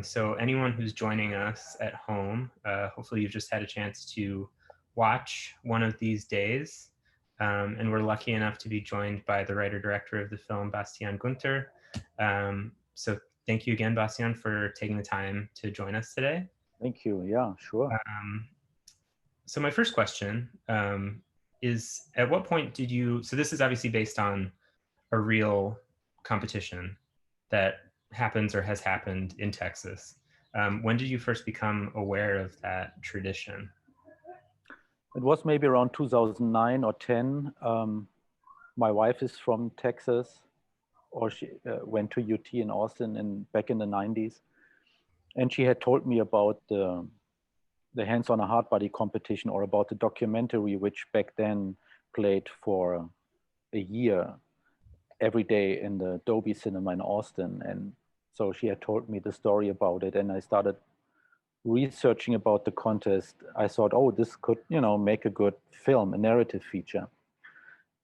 So anyone who's joining us at home, hopefully you've just had a chance to watch one of these days. And we're lucky enough to be joined by the writer-director of the film, Bastian Günther. So thank you again, Bastian, for taking the time to join us today. Thank you. Yeah, sure. So my first question is, at what point did you, so this is obviously based on a real competition that happens or has happened in Texas. When did you first become aware of that tradition? It was maybe around 2009 or 10. My wife is from Texas, or she went to UT in Austin back in the 90s. And she had told me about the Hands on a Hard Body competition, or about the documentary, which back then played for a year every day in the Dolby Cinema in Austin. And so she had told me the story about it, and I started researching about the contest. I thought, oh, this could, make a good film, a narrative feature.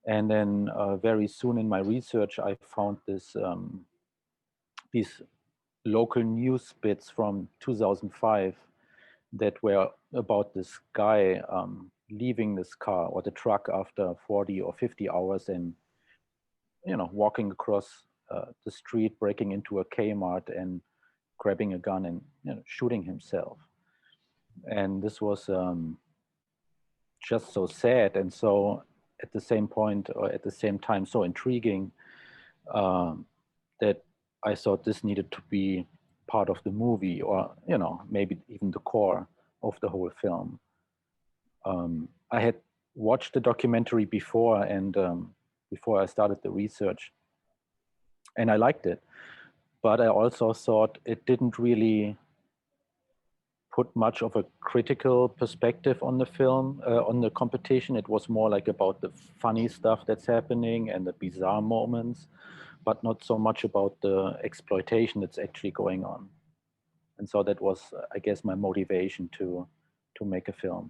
And then very soon in my research, I found these local news bits from 2005 that were about this guy leaving this car or the truck after 40 or 50 hours and, walking across the street, breaking into a Kmart and grabbing a gun and, shooting himself. And this was just so sad, and so at the same point, or at the same time, so intriguing, that I thought this needed to be part of the movie, or maybe even the core of the whole film. I had watched the documentary before, and before I started the research, and I liked it, but I also thought it didn't really put much of a critical perspective on the film, on the competition. It was more like about the funny stuff that's happening and the bizarre moments, but not so much about the exploitation that's actually going on. And so that was, I guess, my motivation to make a film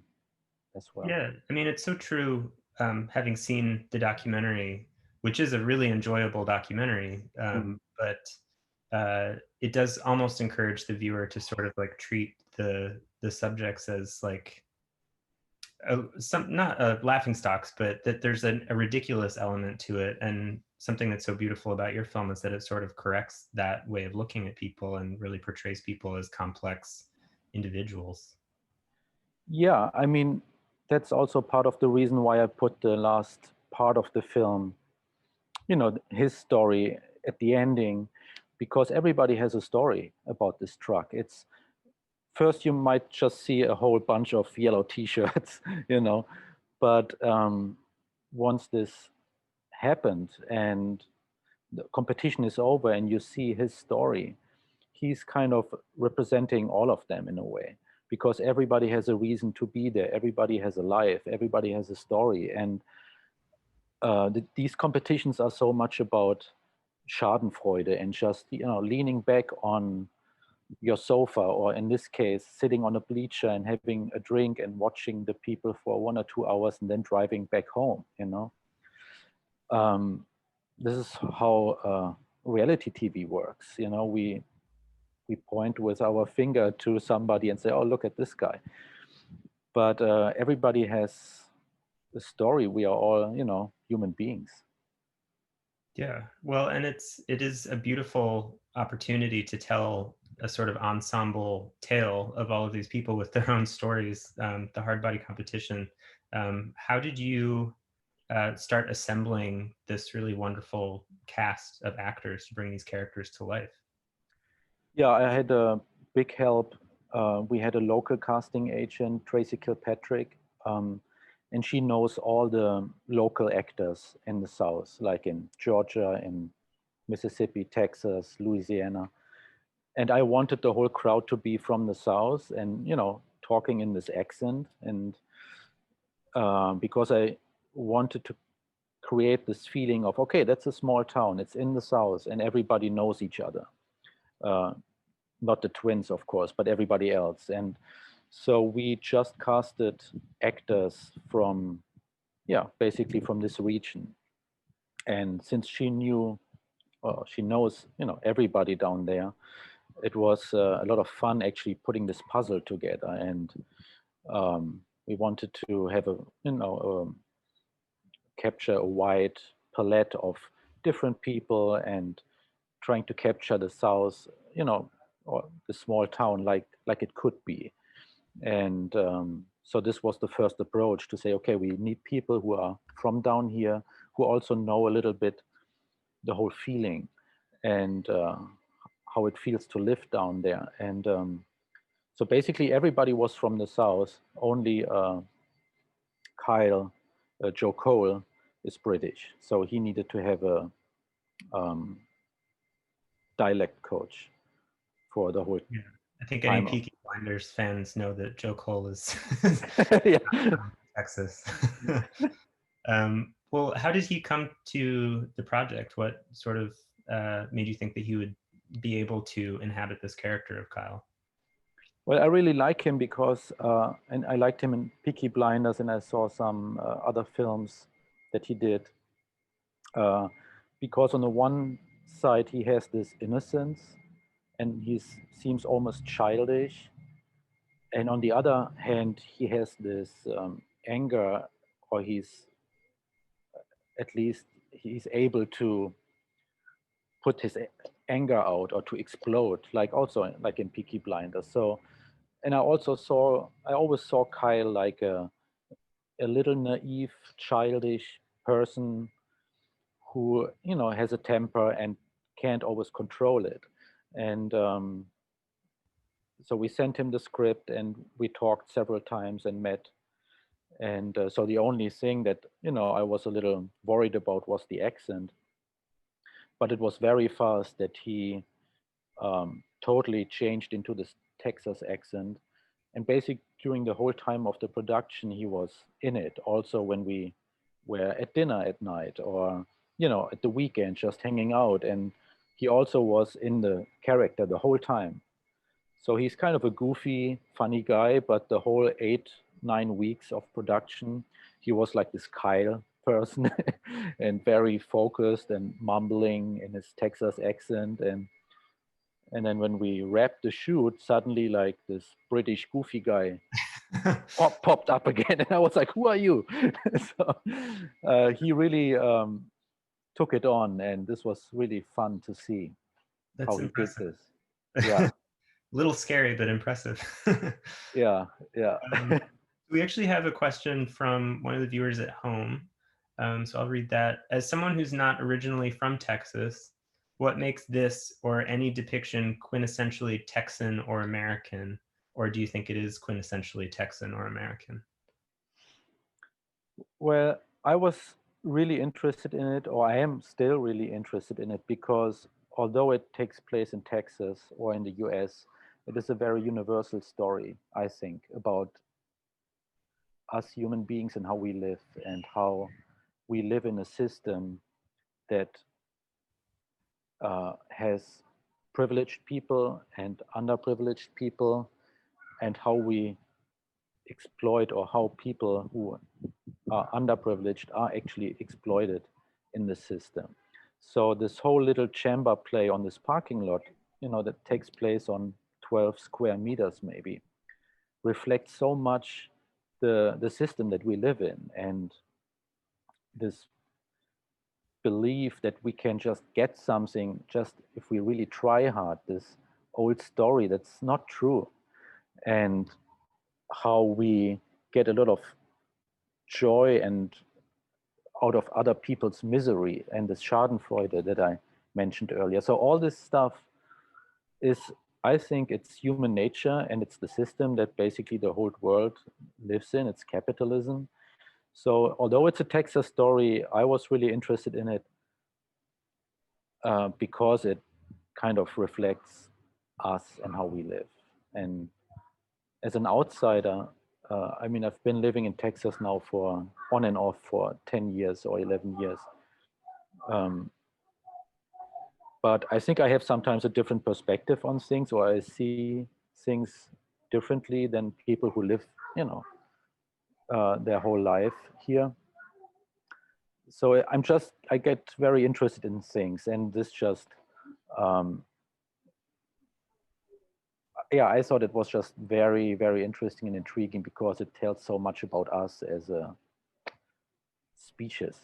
as well. Yeah, I mean, it's so true. Having seen the documentary, which is a really enjoyable documentary, Mm. but it does almost encourage the viewer to sort of like treat the subjects as like some, not laughing stocks, but that there's a ridiculous element to it. And something that's so beautiful about your film is that it sort of corrects that way of looking at people and really portrays people as complex individuals. Yeah, I mean, that's also part of the reason why I put the last part of the film, his story at the ending, because everybody has a story about this truck. It's first you might just see a whole bunch of yellow T-shirts, but once this happened and the competition is over and you see his story, he's kind of representing all of them in a way, because everybody has a reason to be there. Everybody has a life. Everybody has a story. And these competitions are so much about Schadenfreude and just, leaning back on your sofa, or in this case, sitting on a bleacher and having a drink and watching the people for 1 or 2 hours and then driving back home. Um, this is how reality TV works. We point with our finger to somebody and say, "Oh, look at this guy." But everybody has a story. We are all, human beings. Yeah, well, and it is a beautiful opportunity to tell a sort of ensemble tale of all of these people with their own stories. The hard body competition. How did you start assembling this really wonderful cast of actors to bring these characters to life? Yeah, I had a big help. We had a local casting agent, Tracy Kilpatrick, and she knows all the local actors in the South, like in Georgia, in Mississippi, Texas, Louisiana. And I wanted the whole crowd to be from the South and, talking in this accent. And because I wanted to create this feeling of, okay, that's a small town, it's in the South, and everybody knows each other. Uh, Not the twins, of course, but everybody else. And so we just casted actors from, yeah, basically from this region. And since she knows, everybody down there, it was a lot of fun actually putting this puzzle together, and we wanted to have capture a wide palette of different people and trying to capture the South, or the small town like it could be. And so this was the first approach, to say, okay, we need people who are from down here, who also know a little bit the whole feeling, and how it feels to live down there. And so basically everybody was from the South, only Kyle, Joe Cole, is British. So he needed to have a dialect coach for the whole Yeah. I think any time. Peaky Blinders fans know that Joe Cole is Yeah. from Texas. Well, how did he come to the project? What sort of made you think that he would be able to inhabit this character of Kyle? Well, I really like him because, and I liked him in Peaky Blinders, and I saw some other films that he did. Because on the one side, he has this innocence, and he seems almost childish. And on the other hand, he has this anger, or at least he's able to put his anger out or to explode, like also like in Peaky Blinders. So, and I always saw Kyle like a little naive, childish person who, has a temper and can't always control it. And so we sent him the script, and we talked several times and met. And so the only thing that, I was a little worried about was the accent. But it was very fast that he totally changed into this Texas accent. And basically, during the whole time of the production, he was in it. Also, when we were at dinner at night, or at the weekend, just hanging out, and he also was in the character the whole time. So he's kind of a goofy, funny guy, but the whole 8, 9 weeks of production, he was like this Kyle person, and very focused and mumbling in his Texas accent. And then when we wrapped the shoot, suddenly like this British goofy guy popped up again, and I was like, "Who are you?" So he really took it on, and this was really fun to see That's how he did impressive. this. Yeah, Little scary, but impressive. yeah, yeah. We actually have a question from one of the viewers at home. So I'll read that. As someone who's not originally from Texas, what makes this or any depiction quintessentially Texan or American? Or do you think it is quintessentially Texan or American? Well, I was really interested in it, or I am still really interested in it, because although it takes place in Texas or in the US, it is a very universal story, I think, about us human beings and how we live, and how we live in a system that has privileged people and underprivileged people, and how we exploit, or how people who are underprivileged are actually exploited in the system. So this whole little chamber play on this parking lot, that takes place on 12 square meters maybe, reflects so much the system that we live in, and this belief that we can just get something just if we really try hard, this old story that's not true, and how we get a lot of joy and out of other people's misery, and the schadenfreude that I mentioned earlier. So all this stuff is, I think, it's human nature, and it's the system that basically the whole world lives in. It's capitalism. So although it's a Texas story, I was really interested in it because it kind of reflects us and how we live. And as an outsider, I mean, I've been living in Texas now for on and off for 10 years or 11 years. But I think I have sometimes a different perspective on things, or I see things differently than people who live, their whole life here. So I get very interested in things, and this just yeah, I thought it was just very, very interesting and intriguing because it tells so much about us as a species.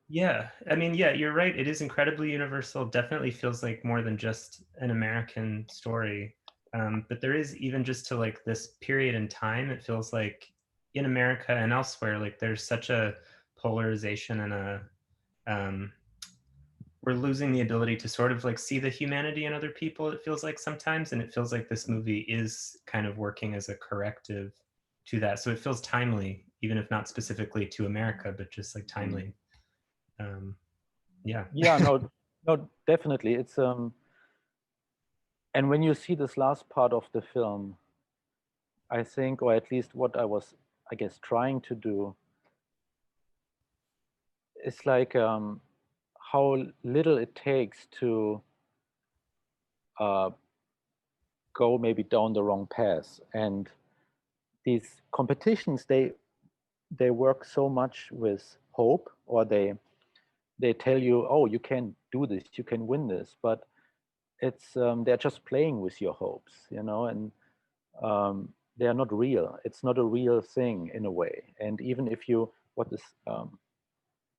Yeah, I mean, yeah, you're right. It is incredibly universal. Definitely feels like more than just an American story. But there is even just to like this period in time, it feels like in America and elsewhere, like there's such a polarization and um, we're losing the ability to sort of like see the humanity in other people, it feels like sometimes. And it feels like this movie is kind of working as a corrective to that. So it feels timely, even if not specifically to America, but just like Mm. timely. Um, yeah. Yeah, no, no, definitely. It's and when you see this last part of the film, I think, or at least what I was, I guess, trying to do, is like how little it takes to uh, go maybe down the wrong path. And these competitions, they work so much with hope, or they tell you, oh, you can do this, you can win this, but it's they're just playing with your hopes, you know, and they are not real. It's not a real thing in a way. And even if you, what this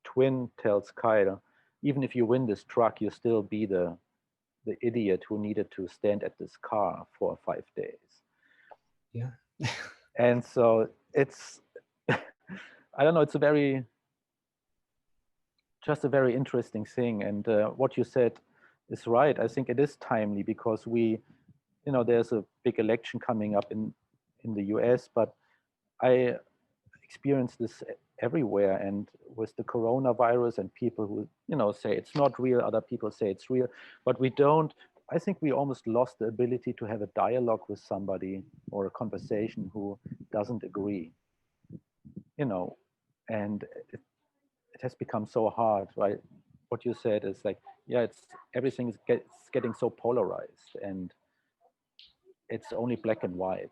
twin tells Kyle, even if you win this truck, you still be the idiot who needed to stand at this car for 5 days. Yeah. And so it's, I don't know, it's a very, just a very interesting thing. And what you said is right. I think it is timely because we, you know, there's a big election coming up in the US, but I experience this everywhere. And with the coronavirus and people who, you know, say it's not real, other people say it's real, but we don't. I think we almost lost the ability to have a dialogue with somebody or a conversation who doesn't agree, you know, and it has become so hard, right? What you said is like, yeah, it's everything is getting so polarized, and it's only black and white.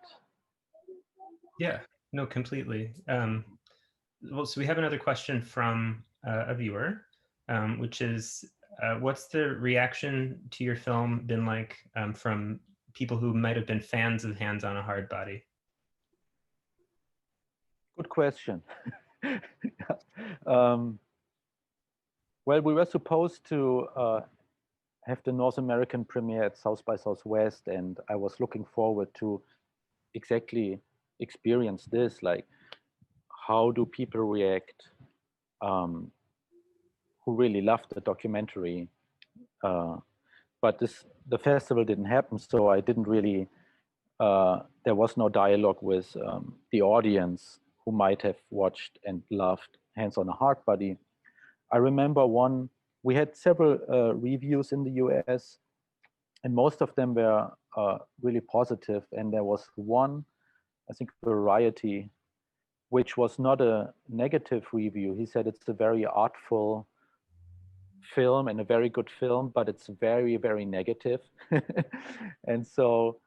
Yeah, no, completely. Well, so we have another question from a viewer, which is, what's the reaction to your film been like from people who might have been fans of Hands on a Hard Body? Good question. um, well, we were supposed to have the North American premiere at South by Southwest, and I was looking forward to exactly experience this. Like, how do people react um, who really loved the documentary? Uh, but the festival didn't happen, so I didn't really. There was no dialogue with the audience who might have watched and loved Hands on a Hard Body. I remember one. We had several reviews in the US, and most of them were really positive. And there was one, I think, Variety, which was not a negative review. He said it's a very artful film and a very good film, but it's very, very negative. And so,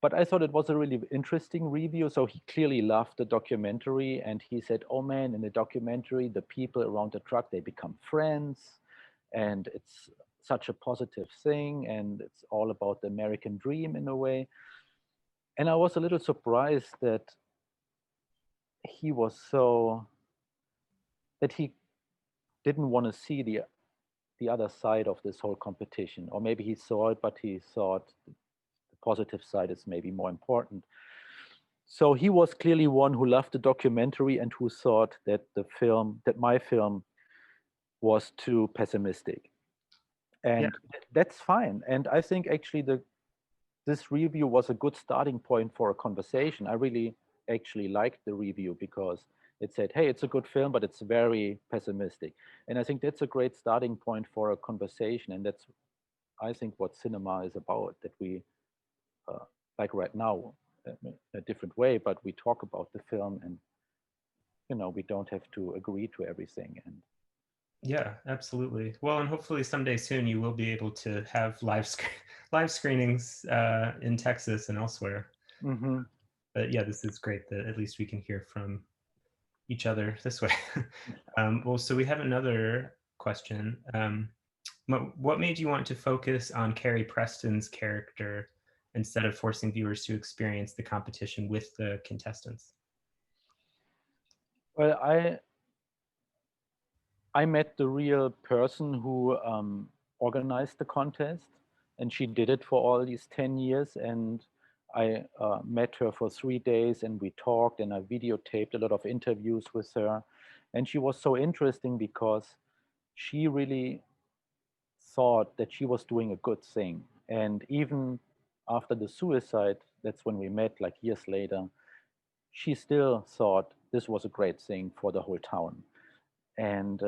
but I thought it was a really interesting review. So he clearly loved the documentary, and he said, oh man, in the documentary, the people around the truck, they become friends, and it's such a positive thing, and it's all about the American dream in a way. And I was a little surprised that he was so, that he didn't want to see the other side of this whole competition. Or maybe he saw it, but he thought the positive side is maybe more important. So he was clearly one who loved the documentary and who thought that that my film was too pessimistic. Yeah, And that's fine. And I think actually this review was a good starting point for a conversation. I really actually liked the review because it said, hey, it's a good film, but it's very pessimistic. And I think that's a great starting point for a conversation. And that's, I think, what cinema is about, that we, uh, like right now, in a different way, but we talk about the film, and, you know, we don't have to agree to everything. And yeah, absolutely. Well, and hopefully someday soon you will be able to have live screenings in Texas and elsewhere. mhm. But yeah, this is great that at least we can hear from each other this way. Well, so we have another question. What made you want to focus on Carrie Preston's character, instead of forcing viewers to experience the competition with the contestants? Well, I met the real person who organized the contest, and she did it for all these 10 years. And I met her for 3 days, and we talked, and I videotaped a lot of interviews with her. And she was so interesting because she really thought that she was doing a good thing. And even after the suicide, that's when we met, like years later, she still thought this was a great thing for the whole town. And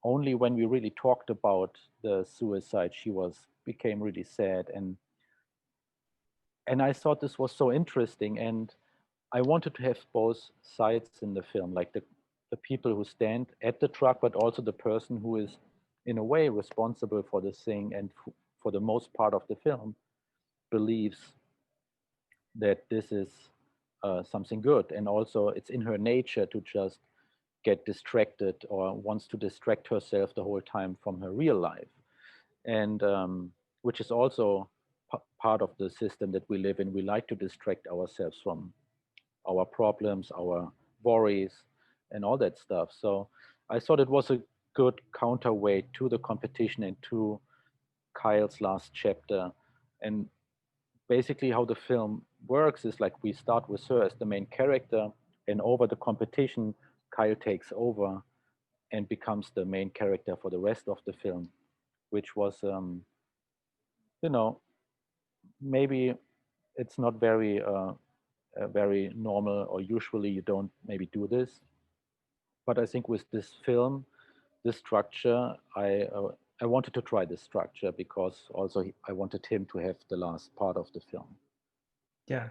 only when we really talked about the suicide, she became really sad. And I thought this was so interesting. And I wanted to have both sides in the film, like the people who stand at the truck, but also the person who is in a way responsible for the thing and for the most part of the film believes that this is something good. And also it's in her nature to just get distracted or wants to distract herself the whole time from her real life. And which is also part of the system that we live in. We like to distract ourselves from our problems, our worries, and all that stuff. So I thought it was a good counterweight to the competition and to Kyle's last chapter. And basically, how the film works is like we start with her as the main character, and over the competition, Kyle takes over and becomes the main character for the rest of the film, which was, you know, maybe it's not very normal, or usually you don't maybe do this. But I think with this film, this structure, I wanted to try this structure because also I wanted him to have the last part of the film. Yeah.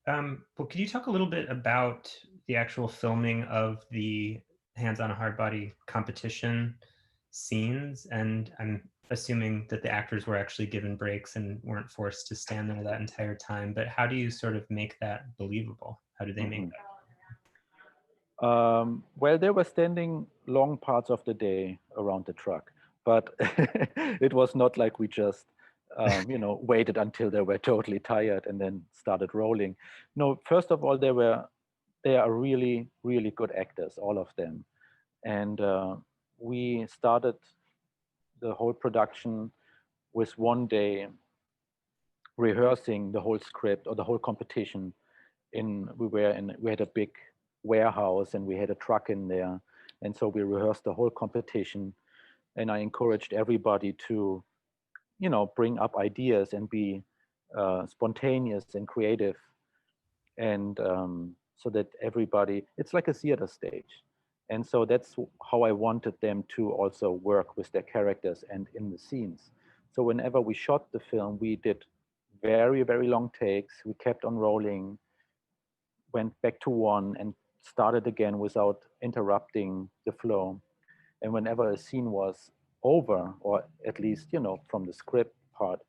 Well, could you talk a little bit about the actual filming of the Hands on a Hard Body competition scenes? And I'm assuming that the actors were actually given breaks and weren't forced to stand there that entire time. But how do you sort of make that believable? How do they make that? Well, they were standing long parts of the day around the truck, but it was not like we just, waited until they were totally tired and then started rolling. No, first of all, they are really, really good actors, all of them. And we started the whole production with one day rehearsing the whole script or the whole competition. We had a big warehouse and we had a truck in there, and so we rehearsed the whole competition. And I encouraged everybody to, bring up ideas and be spontaneous and creative, and so that everybody, it's like a theater stage. And so that's how I wanted them to also work with their characters and in the scenes. So whenever we shot the film, we did very, very long takes. We kept on rolling, went back to one, and started again without interrupting the flow. And whenever a scene was over, or at least, from the script part,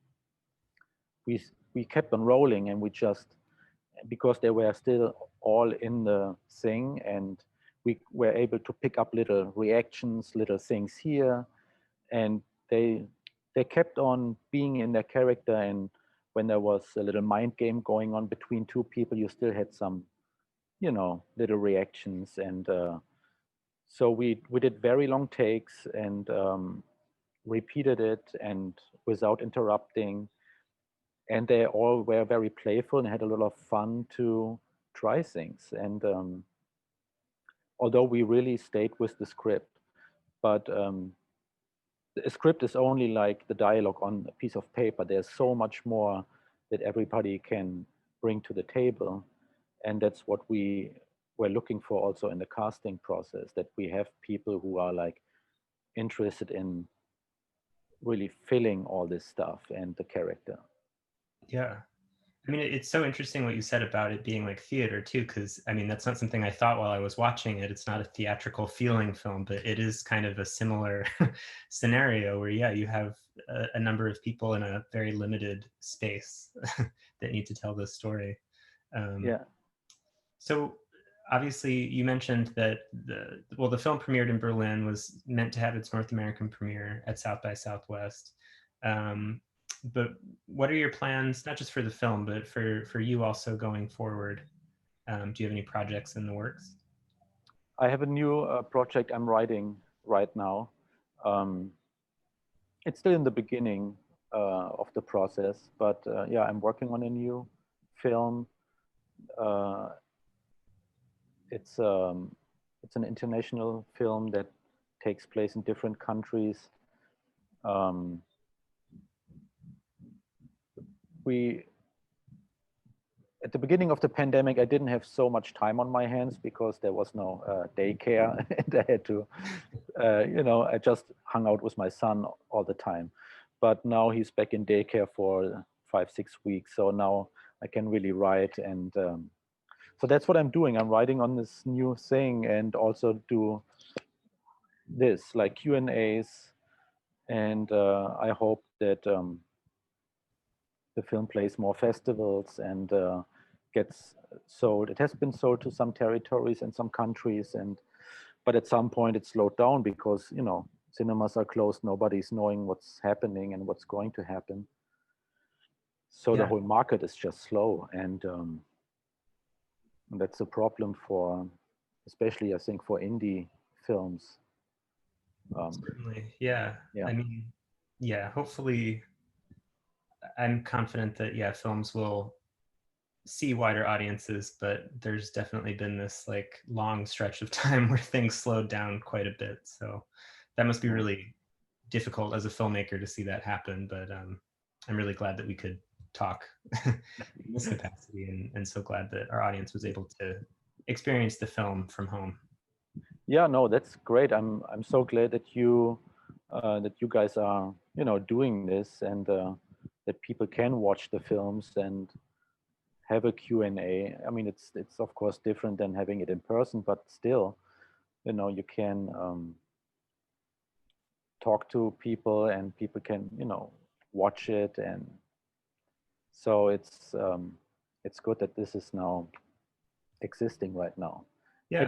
we kept on rolling, and we just, because they were still all in the thing, and we were able to pick up little reactions, little things here, and they kept on being in their character. And when there was a little mind game going on between two people, you still had some, little reactions. And so we did very long takes and repeated it and without interrupting. And they all were very playful and had a lot of fun to try things. And although we really stayed with the script, but the script is only like the dialogue on a piece of paper. There's so much more that everybody can bring to the table. And that's what we were looking for also in the casting process, that we have people who are like interested in really filling all this stuff and the character. Yeah. I mean, it's so interesting what you said about it being like theater too, because I mean, that's not something I thought while I was watching it. It's not a theatrical feeling film, but it is kind of a similar scenario where, yeah, you have a number of people in a very limited space that need to tell this story. Yeah. So obviously you mentioned that the film premiered in Berlin, was meant to have its North American premiere at South by Southwest. but what are your plans, not just for the film, but for you also going forward? Do you have any projects in the works? I have a new project I'm writing right now. Um, it's still in the beginning of the process, but yeah, I'm working on a new film. Uh, it's it's an international film that takes place in different countries. Um, we At the beginning of the pandemic, I didn't have so much time on my hands because there was no daycare, and I had to, I just hung out with my son all the time. But now he's back in daycare for 5, 6 weeks, so now I can really write, and so that's what I'm doing. I'm writing on this new thing, and also do this like Q&As, and I hope that the film plays more festivals and gets sold. It has been sold to some territories and some countries, and but at some point it slowed down because cinemas are closed. Nobody's knowing what's happening and what's going to happen. So the Yeah, whole market is just slow, and that's a problem for, especially I think for indie films. certainly. Yeah. Yeah, I mean, yeah, hopefully I'm confident that, yeah, films will see wider audiences, but there's definitely been this like long stretch of time where things slowed down quite a bit. So that must be yeah, really difficult as a filmmaker to see that happen. But I'm really glad that we could talk in this capacity, and so glad that our audience was able to experience the film from home. yeah. No, that's great. I'm so glad that you guys are doing this, and that people can watch the films and have a Q&A. I mean, it's of course different than having it in person, but still, you can talk to people, and people can watch it, and so it's good that this is now existing right now. Yeah, I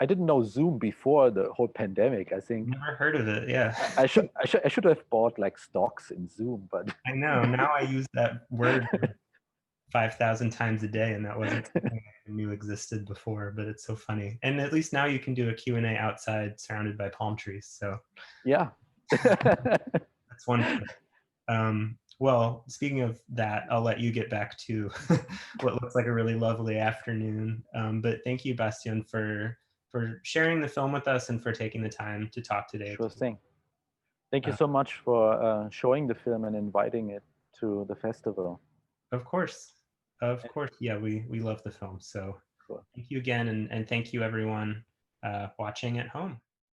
didn't know Zoom before the whole pandemic. I think never heard of it. Yeah. I should have bought like stocks in Zoom, but I know. Now I use that word 5,000 times a day, and that wasn't something I knew existed before, but it's so funny. And at least now you can do a Q&A outside surrounded by palm trees. So yeah. that's one thing. Well, speaking of that, I'll let you get back to what looks like a really lovely afternoon. But thank you, Bastian, for sharing the film with us and for taking the time to talk today. Sure thing. Thank you Uh, so much for showing the film and inviting it to the festival. of course. Of course. Yeah, we love the film. So Sure. thank you again. And thank you, everyone watching at home.